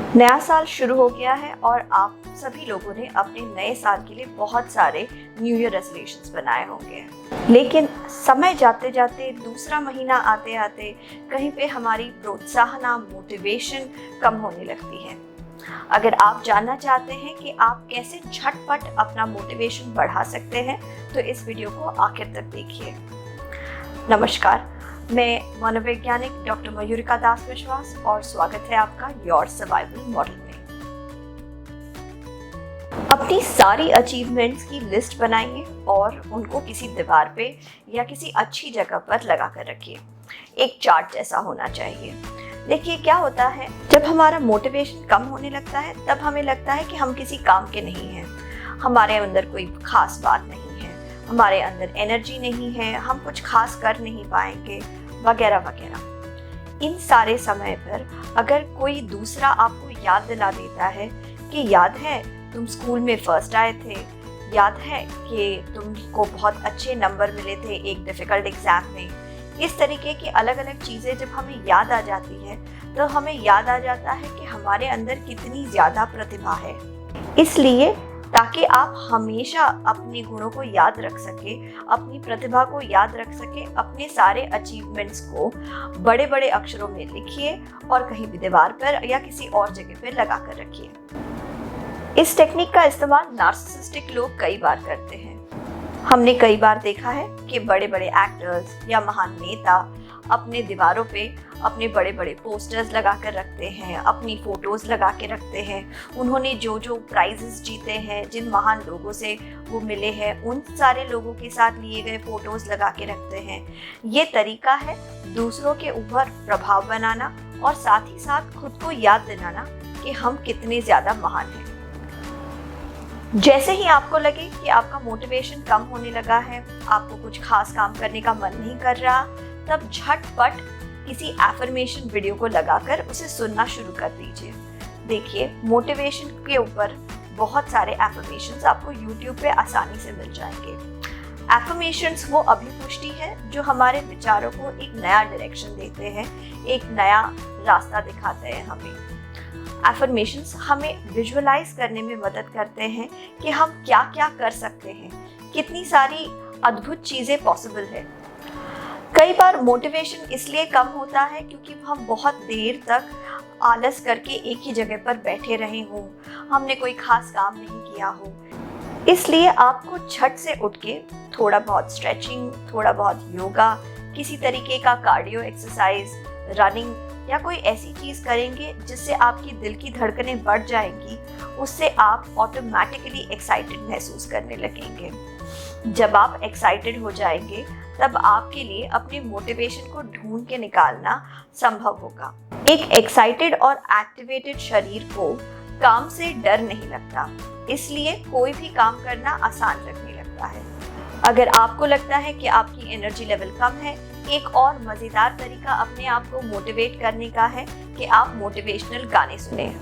नया साल शुरू हो गया है और आप सभी लोगों ने अपने नए साल के लिए बहुत सारे न्यू ईयर रेजोल्यूशंस बनाए होंगे। लेकिन समय जाते जाते दूसरा महीना आते आते कहीं पे हमारी प्रोत्साहना मोटिवेशन कम होने लगती है। अगर आप जानना चाहते हैं कि आप कैसे झटपट अपना मोटिवेशन बढ़ा सकते हैं तो इस वीडियो को आखिर तक देखिए। नमस्कार, मैं मनोवैज्ञानिक डॉक्टर मयूरिका दास विश्वास और स्वागत है आपका योर सर्वाइवल मॉडल में। अपनी सारी अचीवमेंट्स की लिस्ट बनाइए और उनको किसी दीवार पे या किसी अच्छी जगह पर लगा कर रखिए। एक चार्ट जैसा होना चाहिए। देखिए क्या होता है, जब हमारा मोटिवेशन कम होने लगता है तब हमें लगता है कि हम किसी काम के नहीं हैं, हमारे अंदर कोई खास बात नहीं है, हमारे अंदर एनर्जी नहीं है, हम कुछ खास कर नहीं पाएंगे वगैरह वगैरह। इन सारे समय पर अगर कोई दूसरा आपको याद दिला देता है कि याद है तुम स्कूल में फर्स्ट आए थे, याद है कि तुमको बहुत अच्छे नंबर मिले थे एक डिफिकल्ट एग्जाम में, इस तरीके की अलग अलग चीज़ें जब हमें याद आ जाती है तो हमें याद आ जाता है कि हमारे अंदर कितनी ज़्यादा प्रतिभा है। इसलिए ताकि आप हमेशा अपने गुणों को याद रख सके, अपनी प्रतिभा को याद रख सके, अपने सारे अचीवमेंट्स को बड़े बड़े अक्षरों में लिखिए और कहीं भी दीवार पर या किसी और जगह पर लगा कर रखिए। इस टेक्निक का इस्तेमाल नार्सिसिस्टिक लोग कई बार करते हैं। हमने कई बार देखा है कि बड़े बड़े एक्टर्स या महान नेता अपने दीवारों पे अपने बड़े बड़े पोस्टर्स लगा कर रखते हैं, अपनी फोटोज़ लगा के रखते हैं, उन्होंने जो जो प्राइजेस जीते हैं, जिन महान लोगों से वो मिले हैं, उन सारे लोगों के साथ लिए गए फ़ोटोज़ लगा के रखते हैं। ये तरीका है दूसरों के ऊपर प्रभाव बनाना और साथ ही साथ खुद को याद दिलाना कि हम कितने ज़्यादा महान हैं। जैसे ही आपको लगे कि आपका मोटिवेशन कम होने लगा है, आपको कुछ खास काम करने का मन नहीं कर रहा, तब झटपट किसी एफर्मेशन वीडियो को लगाकर उसे सुनना शुरू कर दीजिए। देखिए मोटिवेशन के ऊपर बहुत सारे एफर्मेशंस आपको YouTube पे आसानी से मिल जाएंगे। एफर्मेशंस वो अभिपुष्टि है जो हमारे विचारों को एक नया डायरेक्शन देते हैं, एक नया रास्ता दिखाते हैं हमें। एफर्मेशंस हमें विजुअलाइज करने में मदद करते हैं कि हम क्या क्या कर सकते हैं, कितनी सारी अद्भुत चीज़ें पॉसिबल है। कई बार मोटिवेशन इसलिए कम होता है क्योंकि हम बहुत देर तक आलस करके एक ही जगह पर बैठे रहे हों, हमने कोई खास काम नहीं किया हो। इसलिए आपको झट से उठ के थोड़ा बहुत स्ट्रेचिंग, थोड़ा बहुत योगा, किसी तरीके का कार्डियो एक्सरसाइज, रनिंग या कोई ऐसी चीज़ करेंगे जिससे आपकी दिल की धड़कनें बढ़ जाएंगी, उससे आप ऑटोमेटिकली एक्साइटेड महसूस करने लगेंगे। जब आप एक्साइटेड हो जाएंगे तब आपके लिए अपने मोटिवेशन को ढूंढ के निकालना संभव होगा। एक एक्साइटेड और एक्टिवेटेड शरीर को काम से डर नहीं लगता, इसलिए कोई भी काम करना आसान लगने लगता है। अगर आपको लगता है कि आपकी एनर्जी लेवल कम है, एक और मज़ेदार तरीका अपने आप को मोटिवेट करने का है कि आप मोटिवेशनल गाने सुने।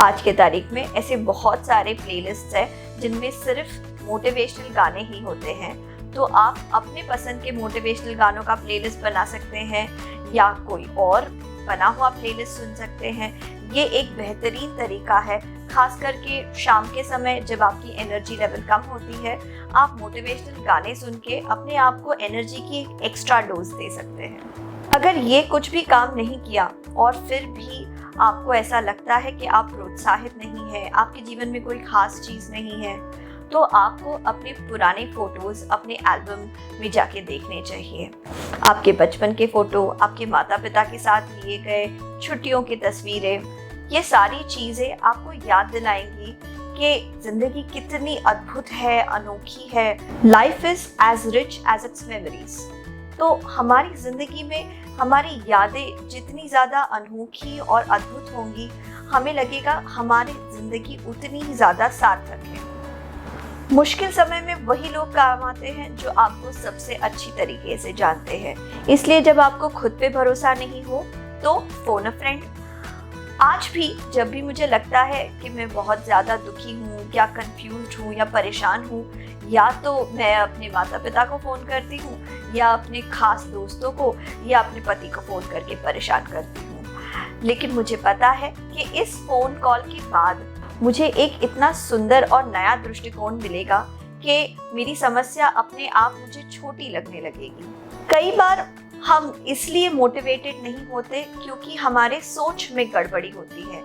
आज के तारीख में ऐसे बहुत सारे प्लेलिस्ट्स हैं जिनमें सिर्फ मोटिवेशनल गाने ही होते हैं, तो आप अपने पसंद के मोटिवेशनल गानों का प्लेलिस्ट बना सकते हैं या कोई और बना हुआ प्लेलिस्ट सुन सकते हैं। ये एक बेहतरीन तरीका है, खास करके शाम के समय जब आपकी एनर्जी लेवल कम होती है, आप मोटिवेशनल गाने सुन के अपने आप को एनर्जी की एक एक्स्ट्रा डोज दे सकते हैं। अगर ये कुछ भी काम नहीं किया और फिर भी आपको ऐसा लगता है कि आप प्रोत्साहित नहीं है, आपके जीवन में कोई खास चीज़ नहीं है, तो आपको अपने पुराने फ़ोटोज़ अपने एल्बम में जाके देखने चाहिए। आपके बचपन के फ़ोटो, आपके माता पिता के साथ लिए गए छुट्टियों की तस्वीरें, ये सारी चीज़ें आपको याद दिलाएंगी कि ज़िंदगी कितनी अद्भुत है, अनोखी है। Life is as rich as its memories. तो हमारी ज़िंदगी में हमारी यादें जितनी ज़्यादा अनोखी और अद्भुत होंगी, हमें लगेगा हमारी ज़िंदगी उतनी ही ज़्यादा सार्थक है। मुश्किल समय में वही लोग काम आते हैं जो आपको सबसे अच्छी तरीके से जानते हैं। इसलिए जब आपको खुद पे भरोसा नहीं हो तो फोन अ फ्रेंड। आज भी जब भी मुझे लगता है कि मैं बहुत ज़्यादा दुखी हूँ या कंफ्यूज हूँ या परेशान हूँ, या तो मैं अपने माता पिता को फ़ोन करती हूँ या अपने खास दोस्तों को या अपने पति को फ़ोन करके परेशान करती हूँ। लेकिन मुझे पता है कि इस फोन कॉल के बाद मुझे एक इतना सुंदर और नया दृष्टिकोण मिलेगा कि मेरी समस्या अपने आप मुझे छोटी लगने लगेगी। कई बार हम इसलिए मोटिवेटेड नहीं होते क्योंकि हमारे सोच में गड़बड़ी होती है।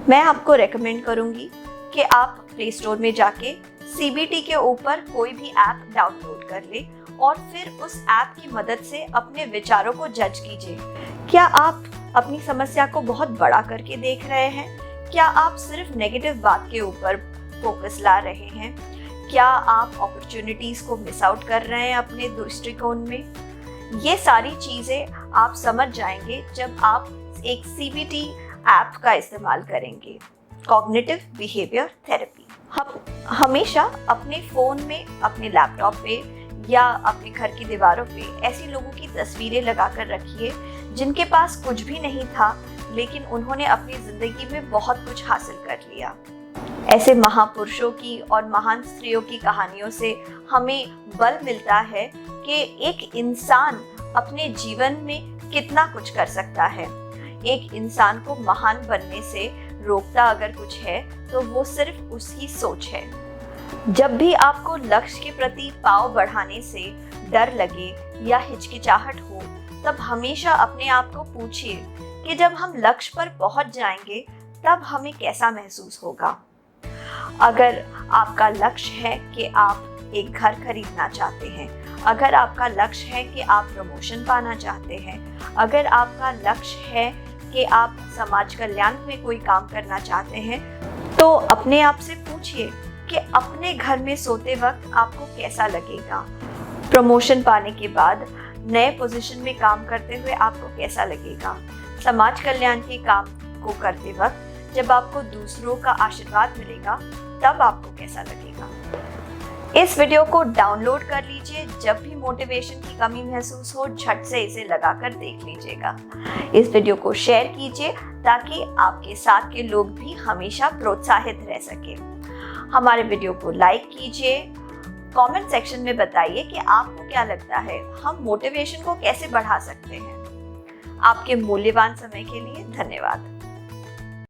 मैं आपको रेकमेंड करूंगी कि आप प्ले स्टोर में जाके CBT के ऊपर कोई भी ऐप डाउनलोड कर ले और फिर उस ऐप की मदद से अपने विचारों को जज कीजिए। क्या आप अपनी समस्या को बहुत बड़ा करके देख रहे हैं? क्या आप सिर्फ नेगेटिव बात के ऊपर फोकस ला रहे हैं? क्या आप अपॉर्चुनिटीज को मिस आउट कर रहे हैं अपने दृष्टिकोण में? ये सारी चीजें आप समझ जाएंगे जब आप एक CBT ऐप का इस्तेमाल करेंगे, कॉग्निटिव बिहेवियर थेरेपी। हम हमेशा अपने फ़ोन में, अपने लैपटॉप पे या अपने घर की दीवारों पे ऐसी लोगों की तस्वीरें लगा कर रखिए जिनके पास कुछ भी नहीं था, लेकिन उन्होंने अपनी ज़िंदगी में बहुत कुछ हासिल कर लिया। ऐसे महापुरुषों की और महान स्त्रियों की कहानियों से हमें बल मिलता है कि एक इंसान अपने जीवन में कितना कुछ कर सकता है। एक इंसान को महान बनने से रोकता अगर कुछ है तो वो सिर्फ उसकी सोच है। जब भी आपको लक्ष्य के प्रति पाँव बढ़ाने से डर लगे या हिचकिचाहट हो, तब हमेशा अपने आप को पूछिए कि जब हम लक्ष्य पर पहुंच जाएंगे तब हमें कैसा महसूस होगा। अगर आपका लक्ष्य है कि आप एक घर खरीदना चाहते हैं, अगर आपका लक्ष्य है कि आप प्रमोशन पाना चाहते हैं, अगर आपका लक्ष्य है कि आप समाज कल्याण में कोई काम करना चाहते हैं, तो अपने आप से पूछिए कि अपने घर में सोते वक्त आपको कैसा लगेगा। प्रमोशन पाने के बाद नए पोजीशन में काम करते हुए आपको कैसा लगेगा। समाज कल्याण के काम को करते वक्त जब आपको दूसरों का आशीर्वाद मिलेगा तब आपको कैसा लगेगा। इस वीडियो को डाउनलोड कर लीजिए। जब भी मोटिवेशन की कमी महसूस हो, झट से इसे लगाकर देख लीजिएगा। इस वीडियो को शेयर कीजिए ताकि आपके साथ के लोग भी हमेशा प्रोत्साहित रह सके। हमारे वीडियो को लाइक कीजिए। कमेंट सेक्शन में बताइए कि आपको क्या लगता है, हम मोटिवेशन को कैसे बढ़ा सकते हैं। आपके मूल्यवान समय के लिए धन्यवाद।